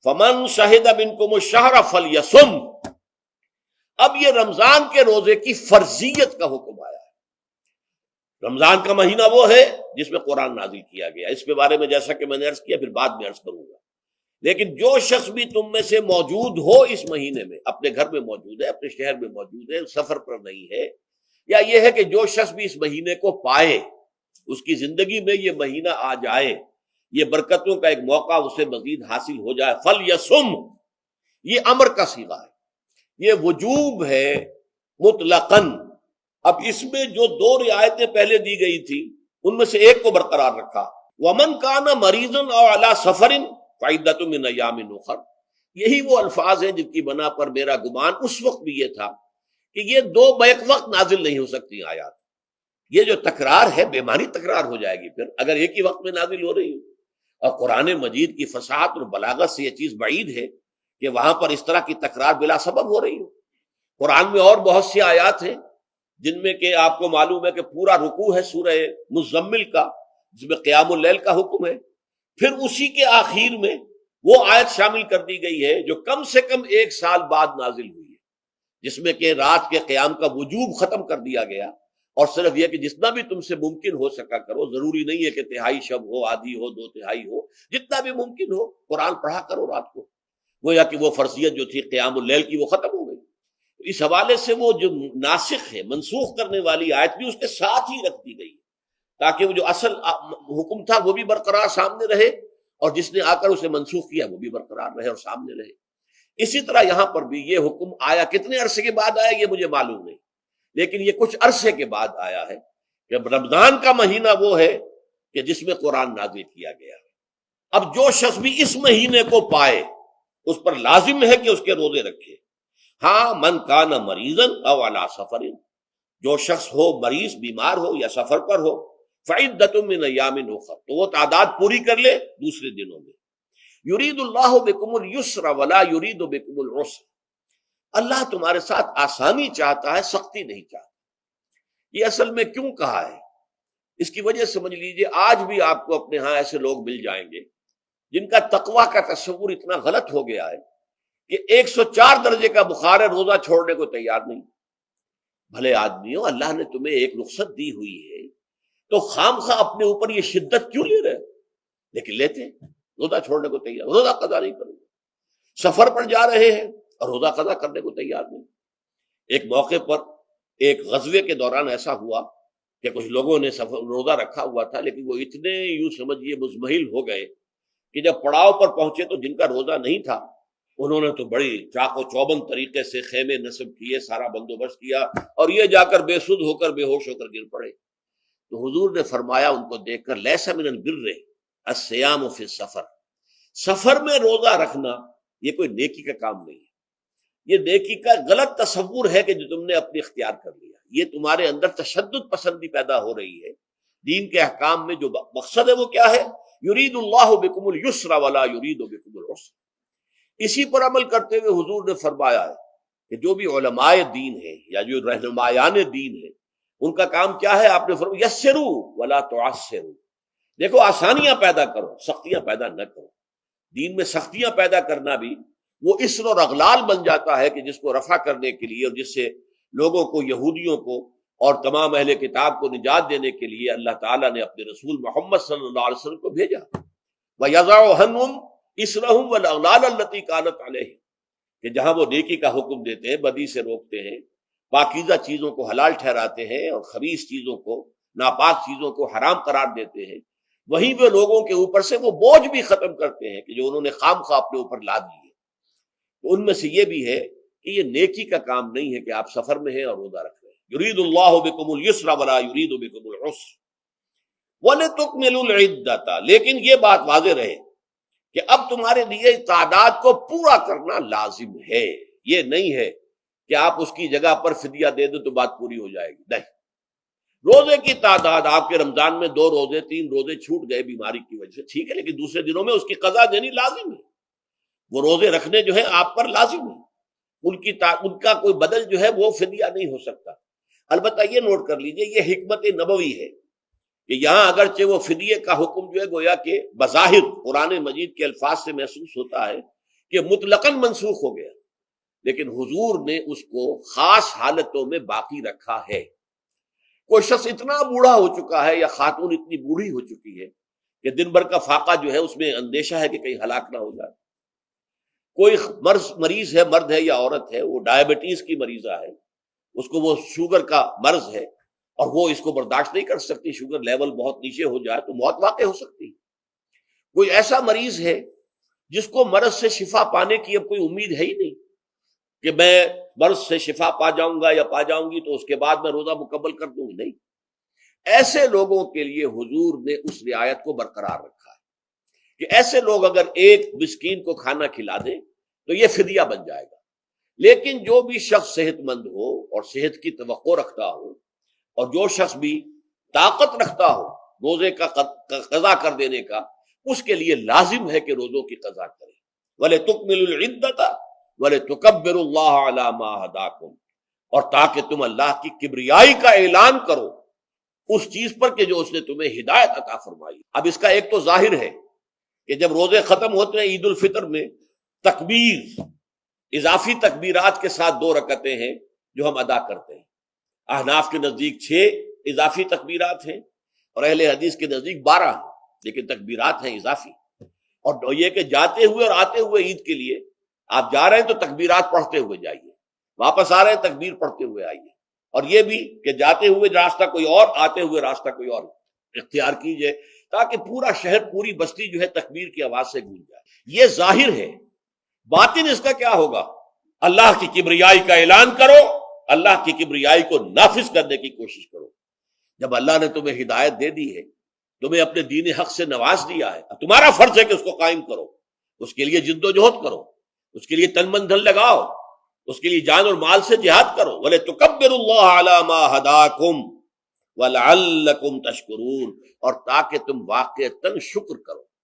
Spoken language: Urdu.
فمن شہد منکم الشہر فلیصم، اب یہ رمضان کے روزے کی فرضیت کا حکم آیا ہے۔ رمضان کا مہینہ وہ ہے جس میں قرآن نازل کیا گیا، اس کے بارے میں جیسا کہ میں نے عرض کیا پھر بعد میں عرض کروں گا، لیکن جو شخص بھی تم میں سے موجود ہو اس مہینے میں، اپنے گھر میں موجود ہے، اپنے شہر میں موجود ہے، سفر پر نہیں ہے، یا یہ ہے کہ جو شخص بھی اس مہینے کو پائے، اس کی زندگی میں یہ مہینہ آ جائے، یہ برکتوں کا ایک موقع اسے مزید حاصل ہو جائے، فلیصم، یہ امر کا صیغہ ہے، یہ وجوب ہے مطلقاً۔ اب اس میں جو دو رعایتیں پہلے دی گئی تھی ان میں سے ایک کو برقرار رکھا، ومن کان مریضا او علی سفر فعدۃ من ایام اخر، یہی وہ الفاظ ہیں جن کی بنا پر میرا گمان اس وقت بھی یہ تھا کہ یہ دو بیک وقت نازل نہیں ہو سکتی آیات، یہ جو تکرار ہے بے معنی تکرار ہو جائے گی پھر اگر ایک ہی وقت میں نازل ہو رہی ہو، اور قرآن مجید کی فصاحت اور بلاغت سے یہ چیز بعید ہے کہ وہاں پر اس طرح کی تکرار بلا سبب ہو رہی ہو۔ قرآن میں اور بہت سی آیات ہیں جن میں کہ آپ کو معلوم ہے کہ پورا رکوع ہے سورہ مزمل کا، جس میں قیام اللیل کا حکم ہے، پھر اسی کے آخر میں وہ آیت شامل کر دی گئی ہے جو کم سے کم 1 سال بعد نازل ہوئی ہے، جس میں کہ رات کے قیام کا وجوب ختم کر دیا گیا، اور صرف یہ کہ جتنا بھی تم سے ممکن ہو سکا کرو، ضروری نہیں ہے کہ تہائی شب ہو، آدھی ہو، 2/3 ہو، جتنا بھی ممکن ہو قرآن پڑھا کرو رات کو، گویا کہ وہ فرضیت جو تھی قیام اللیل کی وہ ختم ہو گئی۔ اس حوالے سے وہ جو ناسخ ہے، منسوخ کرنے والی آیت بھی اس کے ساتھ ہی رکھ دی گئی تاکہ وہ جو اصل حکم تھا وہ بھی برقرار سامنے رہے، اور جس نے آ کر اسے منسوخ کیا وہ بھی برقرار رہے اور سامنے رہے۔ اسی طرح یہاں پر بھی یہ حکم آیا، کتنے عرصے کے بعد آیا یہ مجھے معلوم نہیں، لیکن یہ کچھ عرصے کے بعد آیا ہے کہ رمضان کا مہینہ وہ ہے کہ جس میں قرآن نازل کیا گیا ہے۔ اب جو شخص بھی اس مہینے کو پائے اس پر لازم ہے کہ اس کے روزے رکھے۔ ہاں، من کان مریضا او علی سفر، جو شخص ہو مریض، بیمار ہو یا سفر پر ہو، فعدۃ من ایام اخر، تو وہ تعداد پوری کر لے دوسرے دنوں میں۔ یرید اللہ بکم اليسر ولا یرید بکم العسر، اللہ تمہارے ساتھ آسانی چاہتا ہے، سختی نہیں چاہتا۔ یہ اصل میں کیوں کہا ہے اس کی وجہ سمجھ لیجئے، آج بھی آپ کو اپنے ہاں ایسے لوگ مل جائیں گے جن کا تقویٰ کا تصور اتنا غلط ہو گیا ہے کہ 104 درجے کا بخار ہے، روزہ چھوڑنے کو تیار نہیں۔ بھلے آدمیوں، اللہ نے تمہیں ایک رخصت دی ہوئی ہے تو خام خواہ اپنے اوپر یہ شدت کیوں لے رہے؟ لیکن لیتے ہیں، روزہ چھوڑنے کو تیار، روزہ قضا نہیں کروں گا، سفر پر جا رہے ہیں اور روزہ قضا کرنے کو تیار نہیں۔ ایک موقع پر ایک غزوے کے دوران ایسا ہوا کہ کچھ لوگوں نے روزہ رکھا ہوا تھا، لیکن وہ اتنے یوں سمجھیے مزمحل ہو گئے کہ جب پڑاؤ پر پہنچے تو جن کا روزہ نہیں تھا انہوں نے تو بڑی چاق و چوبند طریقے سے خیمے نصب کیے، سارا بندوبست کیا، اور یہ جا کر بے سدھ ہو کر بے ہوش ہو کر گر پڑے۔ تو حضور نے فرمایا ان کو دیکھ کر، لیس من البر الصیام فی السفر، سفر میں روزہ رکھنا یہ کوئی نیکی کا کام نہیں ہے، یہ نیکی کا غلط تصور ہے کہ جو تم نے اپنے اختیار کر لیا، یہ تمہارے اندر تشدد پسندی پیدا ہو رہی ہے۔ دین کے احکام میں جو مقصد ہے وہ کیا ہے؟ یرید اللہ بکم اليسر ولا یرید بکم العسر۔ اسی پر عمل کرتے ہوئے حضور نے فرمایا ہے کہ جو بھی علماء دین ہیں یا جو رہنمایان دین ہیں ان کا کام کیا ہے؟ آپ نے فرمایا یسروا ولا تعسروا، دیکھو آسانیاں پیدا کرو، سختیاں پیدا نہ کرو۔ دین میں سختیاں پیدا کرنا بھی وہ اسر اور اغلال بن جاتا ہے کہ جس کو رفع کرنے کے لیے اور جس سے لوگوں کو، یہودیوں کو اور تمام اہل کتاب کو نجات دینے کے لیے اللہ تعالیٰ نے اپنے رسول محمد صلی اللہ علیہ وسلم کو بھیجا۔ وَيَضَعُ عَنْهُمْ إِصْرَهُمْ وَالْأَغْلَالَ الَّتِي كَانَتْ عَلَيْهِمْ، کہ جہاں وہ نیکی کا حکم دیتے ہیں، بدی سے روکتے ہیں، پاکیزہ چیزوں کو حلال ٹھہراتے ہیں اور خبیث چیزوں کو، ناپاک چیزوں کو حرام قرار دیتے ہیں، وہیں وہ لوگوں کے اوپر سے وہ بوجھ بھی ختم کرتے ہیں کہ جو انہوں نے خام خواہ اپنے اوپر لاد لیے۔ تو ان میں سے یہ بھی ہے کہ یہ نیکی کا کام نہیں ہے کہ آپ سفر میں ہیں اور روزہ رکھ رہے ہیں۔ یرید اللہ بکم اليسر ولا یرید بکم العسر وَلِتُكْمِلُوا الْعِدَّةَ، لیکن یہ بات واضح رہے کہ اب تمہارے لیے تعداد کو پورا کرنا لازم ہے، یہ نہیں ہے کہ آپ اس کی جگہ پر فدیہ دے دیں تو بات پوری ہو جائے گی، نہیں۔ روزے کی تعداد، آپ کے رمضان میں 2 روزے 3 روزے چھوٹ گئے بیماری کی وجہ سے، ٹھیک ہے، لیکن دوسرے دنوں میں اس کی قضا دینی لازم ہے، وہ روزے رکھنے جو ہے آپ پر لازم ہے، ان کا کوئی بدل جو ہے وہ فدیہ نہیں ہو سکتا۔ البتہ یہ نوٹ کر لیجئے، یہ حکمت نبوی ہے کہ یہاں اگرچہ وہ فدیے کا حکم جو ہے گویا کہ بظاہر قرآن مجید کے الفاظ سے محسوس ہوتا ہے کہ مطلقاً منسوخ ہو گیا، لیکن حضور نے اس کو خاص حالتوں میں باقی رکھا ہے۔ کوئی شخص اتنا بوڑھا ہو چکا ہے یا خاتون اتنی بوڑھی ہو چکی ہے کہ دن بھر کا فاقہ جو ہے اس میں اندیشہ ہے کہ کہیں ہلاک نہ ہو جائے، کوئی مریض ہے، مرد ہے یا عورت ہے، وہ ڈائبٹیز کی مریضہ ہے، اس کو وہ شوگر کا مرض ہے اور وہ اس کو برداشت نہیں کر سکتی، شوگر لیول بہت نیچے ہو جائے تو موت واقع ہو سکتی۔ کوئی ایسا مریض ہے جس کو مرض سے شفا پانے کی اب کوئی امید ہے ہی نہیں کہ میں مرض سے شفا پا جاؤں گا یا پا جاؤں گی تو اس کے بعد میں روزہ مکمل کر دوں گی، نہیں۔ ایسے لوگوں کے لیے حضور نے اس رعایت کو برقرار رکھا ہے کہ ایسے لوگ اگر ایک مسکین کو کھانا کھلا دیں تو یہ فدیہ بن جائے گا، لیکن جو بھی شخص صحت مند ہو اور صحت کی توقع رکھتا ہو اور جو شخص بھی طاقت رکھتا ہو روزے کا قضا کر دینے کا، اس کے لیے لازم ہے کہ روزوں کی قضا کرے۔ وَلِتُكْمِلُوا الْعِدَّةَ وَلِتُكَبِّرُوا اللَّهَ عَلَى مَا هَدَاكُمْ، اور تاکہ تم اللہ کی کبریائی کا اعلان کرو اس چیز پر کہ جو اس نے تمہیں ہدایت عطا فرمائی۔ اب اس کا ایک تو ظاہر ہے کہ جب روزے ختم ہوتے ہیں عید الفطر میں، تکبیر اضافی تکبیرات کے ساتھ 2 رکعتیں ہیں جو ہم ادا کرتے ہیں۔ احناف کے نزدیک 6 اضافی تکبیرات ہیں اور اہل حدیث کے نزدیک 12 ہیں، لیکن تکبیرات ہیں اضافی۔ اور یہ کہ جاتے ہوئے اور آتے ہوئے عید کے لیے آپ جا رہے ہیں تو تکبیرات پڑھتے ہوئے جائیے، واپس آ رہے ہیں تکبیر پڑھتے ہوئے آئیے، اور یہ بھی کہ جاتے ہوئے راستہ کوئی اور، آتے ہوئے راستہ کوئی اور اختیار کیجئے تاکہ پورا شہر، پوری بستی جو ہے تکبیر کی آواز سے گونج جائے۔ یہ ظاہر ہے۔ باطن اس کا کیا ہوگا؟ اللہ کی کبریائی کا اعلان کرو، اللہ کی کبریائی کو نافذ کرنے کی کوشش کرو۔ جب اللہ نے تمہیں ہدایت دے دی ہے، تمہیں اپنے دین حق سے نواز دیا ہے، تمہارا فرض ہے کہ اس کو قائم کرو، اس کے لیے جد و جہد کرو، اس کے لیے تن من دھن لگاؤ، اس کے لیے جان اور مال سے جہاد کرو۔ وَلِتُكَبِّرُوا اللَّهَ عَلَى مَا هَدَاكُمْ وَلَعَلَّكُمْ تَشْكُرُونَ، اور تاکہ تم واقعتاً شکر کرو۔